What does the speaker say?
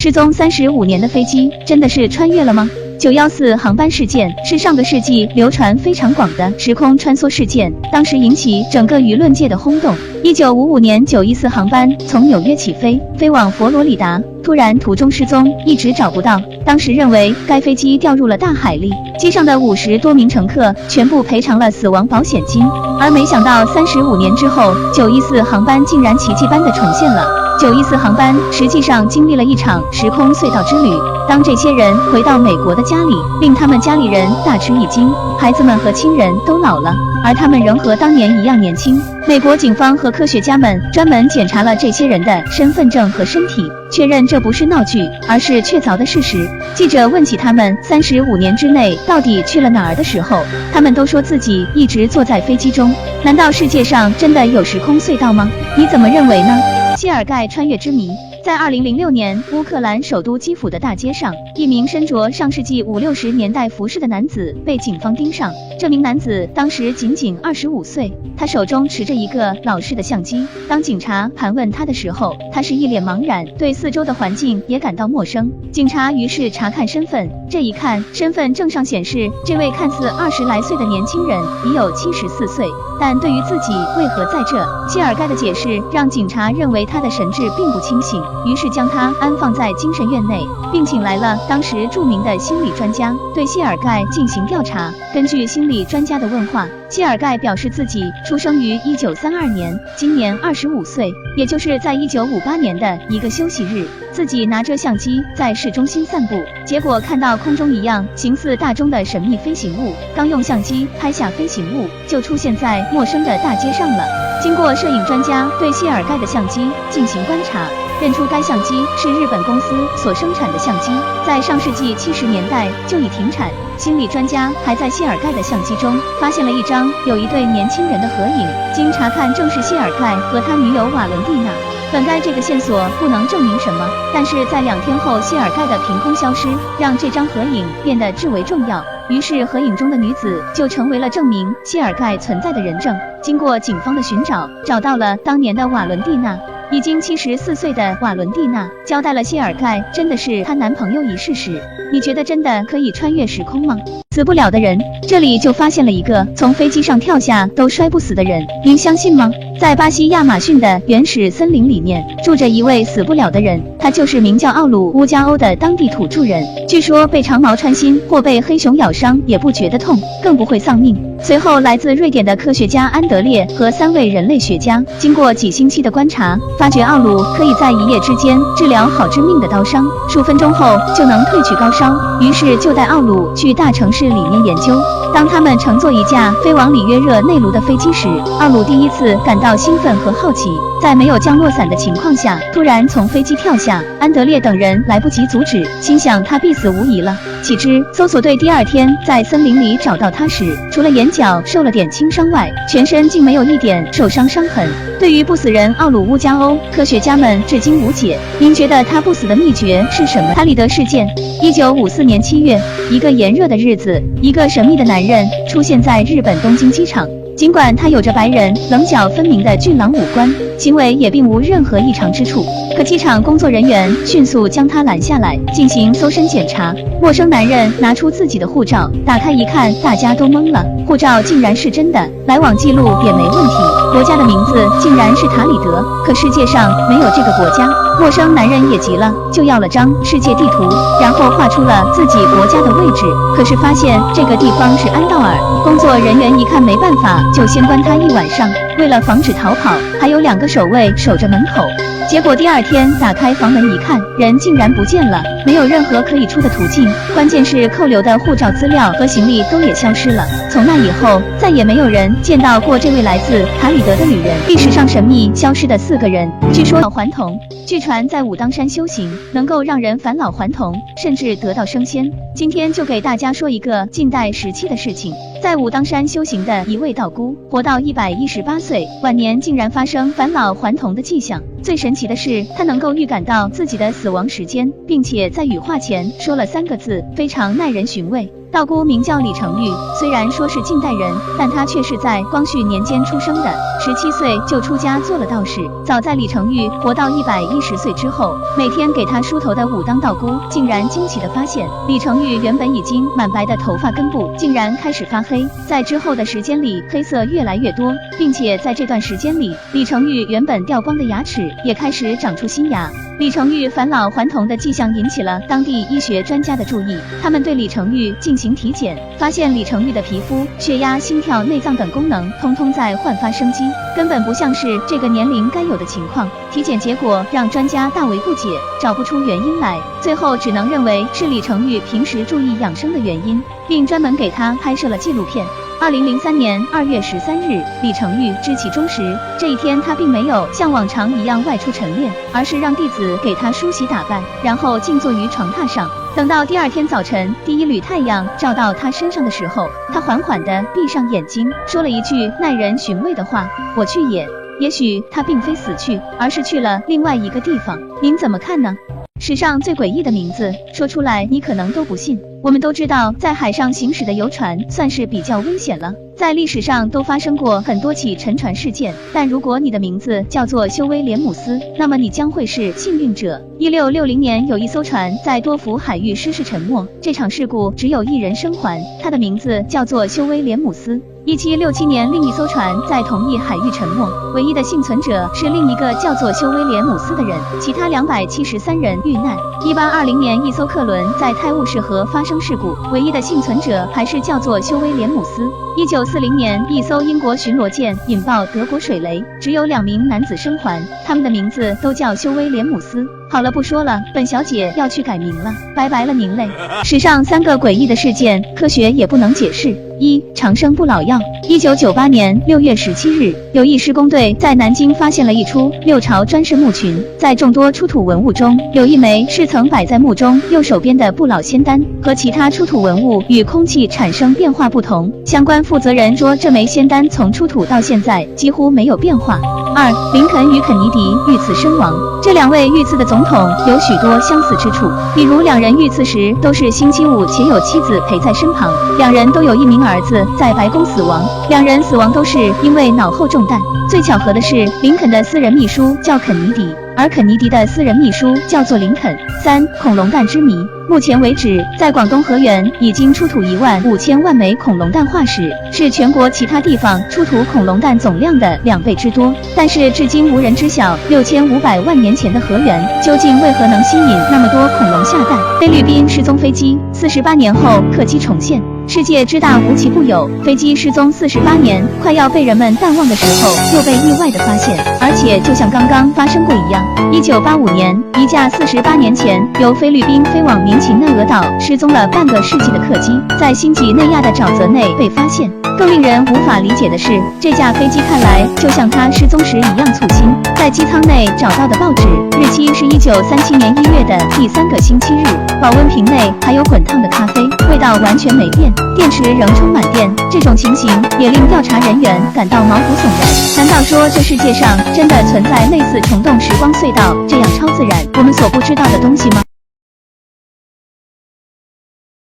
失踪35年的飞机真的是穿越了吗？914航班事件是上个世纪流传非常广的时空穿梭事件，当时引起整个舆论界的轰动。1955年914航班从纽约起飞，飞往佛罗里达，突然途中失踪，一直找不到。当时认为该飞机掉入了大海里，机上的50多名乘客全部赔偿了死亡保险金。而没想到35年之后，914航班竟然奇迹般的重现了。914航班实际上经历了一场时空隧道之旅。当这些人回到美国的家里，令他们家里人大吃一惊，孩子们和亲人都老了，而他们仍和当年一样年轻。美国警方和科学家们专门检查了这些人的身份证和身体，确认这不是闹剧，而是确凿的事实。记者问起他们35年之内到底去了哪儿的时候，他们都说自己一直坐在飞机中。难道世界上真的有时空隧道吗？你怎么认为呢？谢尔盖穿越之谜。在2006年，乌克兰首都基辅的大街上，一名身着上世纪50、60年代服饰的男子被警方盯上。这名男子当时仅仅25岁，他手中持着一个老式的相机。当警察盘问他的时候，他是一脸茫然，对四周的环境也感到陌生。警察于是查看身份，这一看，身份证上显示这位看似20来岁的年轻人已有74岁。但对于自己为何在这，谢尔盖的解释让警察认为他的神志并不清醒，于是将他安放在精神院内，并请来了当时著名的心理专家对谢尔盖进行调查。根据心理专家的问话，谢尔盖表示自己出生于1932年，今年25岁，也就是在1958年的一个休息日，自己拿着相机在市中心散步，结果看到空中一样形似大钟的神秘飞行物，刚用相机拍下飞行物，就出现在陌生的大街上了。经过摄影专家对谢尔盖的相机进行观察，认出该相机是日本公司所生产的相机，在上世纪70年代就已停产。心理专家还在谢尔盖的相机中发现了一张有一对年轻人的合影，经查看正是谢尔盖和他女友瓦伦蒂娜。本该这个线索不能证明什么，但是在2天后谢尔盖的凭空消失，让这张合影变得至为重要。于是合影中的女子就成为了证明谢尔盖存在的人证。经过警方的寻找，找到了当年的瓦伦蒂娜。已经74岁的瓦伦蒂娜交代了谢尔盖真的是她男朋友一事时。你觉得真的可以穿越时空吗？死不了的人，这里就发现了一个从飞机上跳下都摔不死的人，您相信吗？在巴西亚马逊的原始森林里面，住着一位死不了的人，他就是名叫奥鲁乌加欧的当地土著人。据说被长矛穿心或被黑熊咬伤也不觉得痛，更不会丧命。随后，来自瑞典的科学家安德烈和3位人类学家经过几星期的观察，发觉奥鲁可以在1夜之间治疗好致命的刀伤，数分钟后就能退去高烧。于是就带奥鲁去大城市里面研究。当他们乘坐一架飞往里约热内卢的飞机时，奥鲁第一次感到兴奋和好奇，在没有降落伞的情况下，突然从飞机跳下。安德烈等人来不及阻止，心想他必死无疑了。岂知搜索队第2天在森林里找到他时，除了眼角受了点轻伤外，全身竟没有一点受伤伤痕。对于不死人奥鲁乌加欧，科学家们至今无解。您觉得他不死的秘诀是什么？塔里德事件。1954年7月，一个炎热的日子，一个神秘的男人出现在日本东京机场。尽管他有着白人棱角分明的俊朗五官，行为也并无任何异常之处，可机场工作人员迅速将他拦下来进行搜身检查。陌生男人拿出自己的护照，打开一看，大家都懵了，护照竟然是真的，来往记录也没问题，国家的名字竟然是塔里德，可世界上没有这个国家。陌生男人也急了，就要了张世界地图，然后画出了自己国家的位置，可是发现这个地方是安道尔。工作人员一看没办法，就先关他1晚上。为了防止逃跑，还有2个守卫守着门口。结果第2天打开房门一看，人竟然不见了，没有任何可以出的途径。关键是扣留的护照资料和行李都也消失了。从那以后，再也没有人见到过这位来自塔里德的女人。历史上神秘消失的4个人，据说老还童。据传在武当山修行能够让人返老还童，甚至得道升仙。今天就给大家说一个近代时期的事情。在武当山修行的一位道姑，活到118岁，晚年竟然发生返老还童的迹象。最神奇的是，她能够预感到自己的死亡时间，并且在羽化前说了3个字，非常耐人寻味。道姑名叫李成玉，虽然说是近代人，但他却是在光绪年间出生的，17岁就出家做了道士。早在李成玉活到110岁之后，每天给他梳头的武当道姑竟然惊奇地发现，李成玉原本已经满白的头发根部竟然开始发黑，在之后的时间里黑色越来越多，并且在这段时间里，李成玉原本掉光的牙齿也开始长出新牙。李成玉返老还童的迹象引起了当地医学专家的注意，他们对李成玉进行体检，发现李成玉的皮肤、血压、心跳、内脏等功能通通在焕发生机，根本不像是这个年龄该有的情况。体检结果让专家大为不解，找不出原因来，最后只能认为是李成玉平时注意养生的原因，并专门给他拍摄了纪录片。2003年2月13日，李成玉知其中时，这一天他并没有像往常一样外出晨练，而是让弟子给他梳洗打扮，然后静坐于床榻上。等到第二天早晨，第一缕太阳照到他身上的时候，他缓缓地闭上眼睛，说了一句耐人寻味的话：“我去也。”也许他并非死去，而是去了另外一个地方。您怎么看呢？史上最诡异的名字，说出来你可能都不信。我们都知道，在海上行驶的游船算是比较危险了，在历史上都发生过很多起沉船事件。但如果你的名字叫做修威廉姆斯，那么你将会是幸运者。1660年，有一艘船在多福海域失事沉没，这场事故只有一人生还，他的名字叫做修威廉姆斯。1767年，另一艘船在同一海域沉没，唯一的幸存者是另一个叫做修威廉姆斯的人，其他273人遇难。1820年，一艘客轮在泰晤士河发生事故，唯一的幸存者还是叫做修威廉姆斯。1940年，一艘英国巡逻舰引爆德国水雷，只有2名男子生还，他们的名字都叫修威廉姆斯。好了，不说了，本小姐要去改名了，拜拜了您嘞。史上3个诡异的事件，科学也不能解释。1. 长生不老药。1998年6月17日，有一施工队在南京发现了一出6朝砖式墓群，在众多出土文物中，有一枚是曾摆在墓中右手边的不老仙丹，和其他出土文物与空气产生变化不同。相关负责人说，这枚仙丹从出土到现在几乎没有变化。2. 林肯与肯尼迪遇刺身亡。这2位遇刺的总统有许多相似之处，比如2人遇刺时都是星期五，且有妻子陪在身旁，2人都有1名儿子在白宫死亡，2人死亡都是因为脑后中弹。最巧合的是，林肯的私人秘书叫肯尼迪，而肯尼迪的私人秘书叫做林肯。3. 恐龙蛋之谜。目前为止，在广东河源已经出土15000万枚恐龙蛋化石，是全国其他地方出土恐龙蛋总量的2倍之多。但是至今无人知晓6500万年前的河源究竟为何能吸引那么多恐龙下蛋。菲律宾失踪飞机48年后客机重现。世界之大无奇不有，飞机失踪48年，快要被人们淡忘的时候，又被意外的发现，而且就像刚刚发生过一样。1985年，一架48年前由菲律宾飞往民琴讷俄岛失踪了半个世纪的客机，在新几内亚的沼泽内被发现。更令人无法理解的是，这架飞机看来就像它失踪时一样粗心。在机舱内找到的报纸日期是1937年1月的第3个星期日，保温瓶内还有滚烫的咖啡，味道完全没变，电池仍充满电。这种情形也令调查人员感到毛骨悚然。难道说这世界上真的存在类似虫洞时光隧道这样超自然我们所不知道的东西吗？